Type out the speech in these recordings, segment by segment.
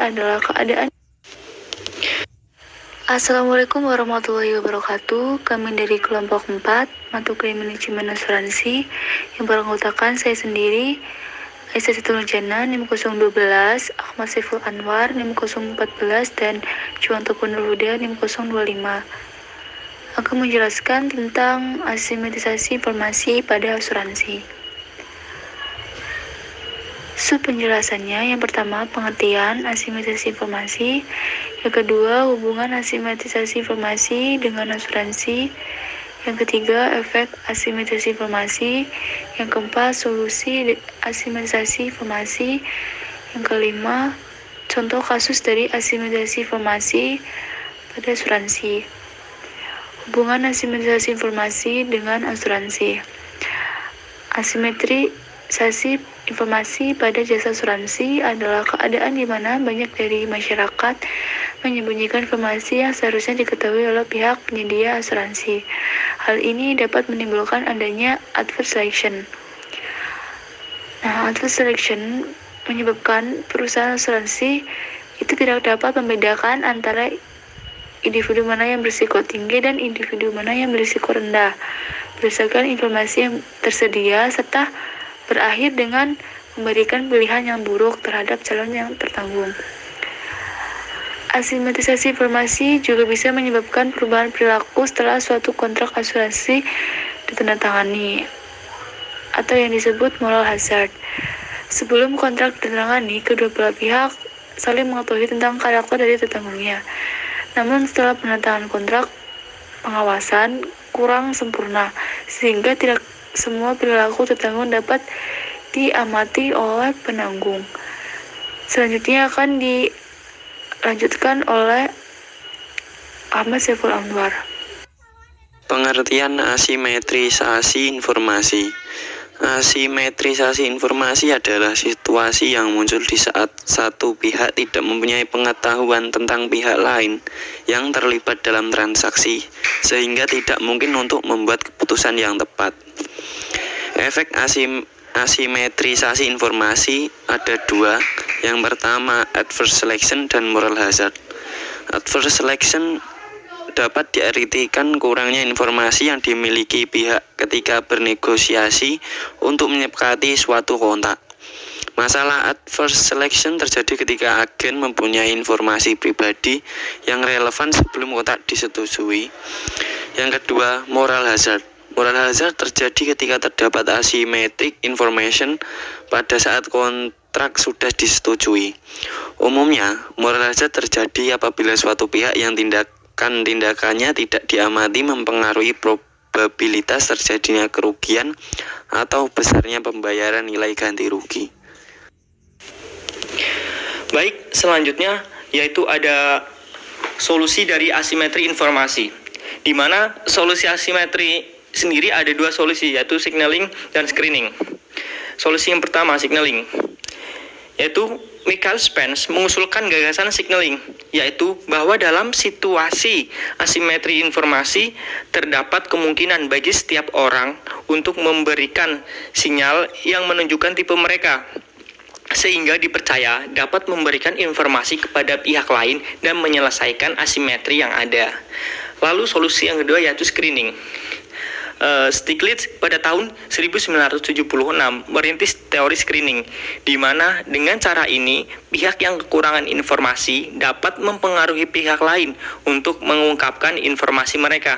adalah keadaan. Assalamualaikum warahmatullahi wabarakatuh. Kami dari kelompok 4, mata kuliah manajemen asuransi, yang beranggotakan saya sendiri, Aisyah Siti Nurjana, NIM 012, Ahmad Saiful Anwar, NIM 014, dan Juwanto Nur Huda, NIM 025. Akan menjelaskan tentang asimetrisasi informasi pada asuransi. Penjelasannya, yang pertama, pengertian asimetrisasi informasi. Yang kedua, hubungan asimetrisasi informasi dengan asuransi. Yang ketiga, efek asimetrisasi informasi. Yang keempat, solusi asimetrisasi informasi. Yang kelima, contoh kasus dari asimetrisasi informasi pada asuransi. Hubungan asimetrisasi informasi dengan asuransi. Asimetrisasi informasi pada jasa asuransi adalah keadaan di mana banyak dari masyarakat menyembunyikan informasi yang seharusnya diketahui oleh pihak penyedia asuransi. Hal ini dapat menimbulkan adanya adverse selection. Adverse selection menyebabkan perusahaan asuransi itu tidak dapat membedakan antara individu mana yang berisiko tinggi dan individu mana yang berisiko rendah berdasarkan informasi yang tersedia, serta berakhir dengan memberikan pilihan yang buruk terhadap calon yang tertanggung. Asimetrisasi informasi juga bisa menyebabkan perubahan perilaku setelah suatu kontrak asuransi ditandatangani, atau yang disebut moral hazard. Sebelum kontrak ditandatangani, kedua belah pihak saling mengetahui tentang karakter dari tertanggungnya. Namun setelah penandatanganan kontrak, pengawasan kurang sempurna, sehingga tidak semua perilaku tertanggung dapat diamati oleh penanggung. Selanjutnya akan dilanjutkan oleh Ahmad Saiful Anwar. Pengertian asimetrisasi informasi. Asimetrisasi informasi adalah situasi yang muncul di saat satu pihak tidak mempunyai pengetahuan tentang pihak lain yang terlibat dalam transaksi, sehingga tidak mungkin untuk membuat keputusan yang tepat. Efek asimetrisasi informasi ada dua. Yang pertama, adverse selection dan moral hazard. Adverse selection dapat diartikan kurangnya informasi yang dimiliki pihak ketika bernegosiasi untuk menyepakati suatu kontrak. Masalah adverse selection terjadi ketika agen mempunyai informasi pribadi yang relevan sebelum kontrak disetujui. Yang kedua, moral hazard. Moral hazard terjadi ketika terdapat asymmetric information pada saat kontrak sudah disetujui. Umumnya, moral hazard terjadi apabila suatu pihak yang tindakannya tidak diamati mempengaruhi probabilitas terjadinya kerugian atau besarnya pembayaran nilai ganti rugi. Baik, selanjutnya yaitu ada solusi dari asimetri informasi, di mana solusi asimetri sendiri ada dua solusi, yaitu signaling dan screening. Solusi yang pertama, signaling, yaitu Michael Spence mengusulkan gagasan signaling, yaitu bahwa dalam situasi asimetri informasi terdapat kemungkinan bagi setiap orang untuk memberikan sinyal yang menunjukkan tipe mereka, sehingga dipercaya dapat memberikan informasi kepada pihak lain dan menyelesaikan asimetri yang ada. Lalu solusi yang kedua yaitu screening. Stiglitz pada tahun 1976 merintis teori screening, di mana dengan cara ini pihak yang kekurangan informasi dapat mempengaruhi pihak lain untuk mengungkapkan informasi mereka.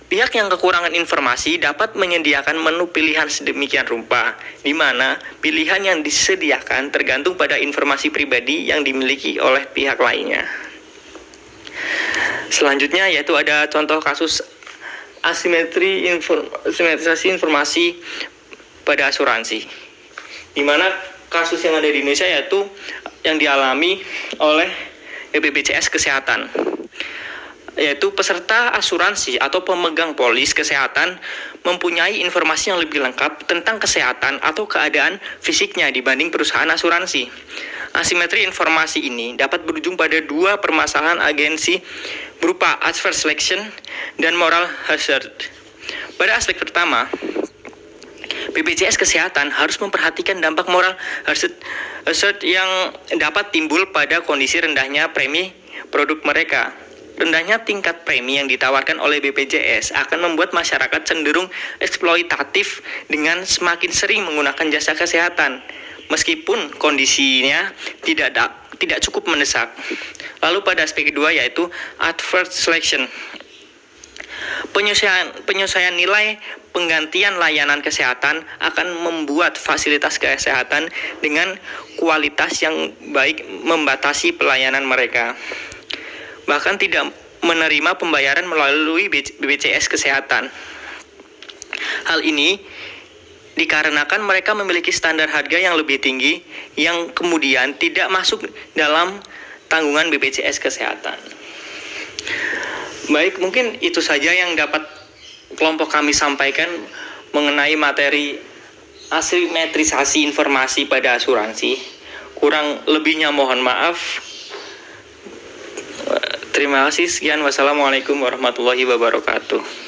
Pihak yang kekurangan informasi dapat menyediakan menu pilihan sedemikian rupa, di mana pilihan yang disediakan tergantung pada informasi pribadi yang dimiliki oleh pihak lainnya. Selanjutnya yaitu ada contoh kasus asimetrisasi informasi pada asuransi, di mana kasus yang ada di Indonesia yaitu yang dialami oleh BPJS Kesehatan, yaitu peserta asuransi atau pemegang polis kesehatan mempunyai informasi yang lebih lengkap tentang kesehatan atau keadaan fisiknya dibanding perusahaan asuransi. Asimetri informasi ini dapat berujung pada dua permasalahan agensi berupa adverse selection dan moral hazard. Pada aspek pertama, BPJS Kesehatan harus memperhatikan dampak moral hazard yang dapat timbul pada kondisi rendahnya premi produk mereka. Rendahnya tingkat premi yang ditawarkan oleh BPJS akan membuat masyarakat cenderung eksploitatif dengan semakin sering menggunakan jasa kesehatan, meskipun kondisinya tidak cukup mendesak. Lalu pada aspek kedua yaitu adverse selection. Penyesuaian nilai penggantian layanan kesehatan akan membuat fasilitas kesehatan dengan kualitas yang baik membatasi pelayanan mereka. Bahkan tidak menerima pembayaran melalui BPJS Kesehatan. Hal ini dikarenakan mereka memiliki standar harga yang lebih tinggi yang kemudian tidak masuk dalam tanggungan BPJS Kesehatan. Baik, mungkin itu saja yang dapat kelompok kami sampaikan mengenai materi asimetrisasi informasi pada asuransi. Kurang lebihnya mohon maaf. Terima kasih, sekian. Wassalamualaikum warahmatullahi wabarakatuh.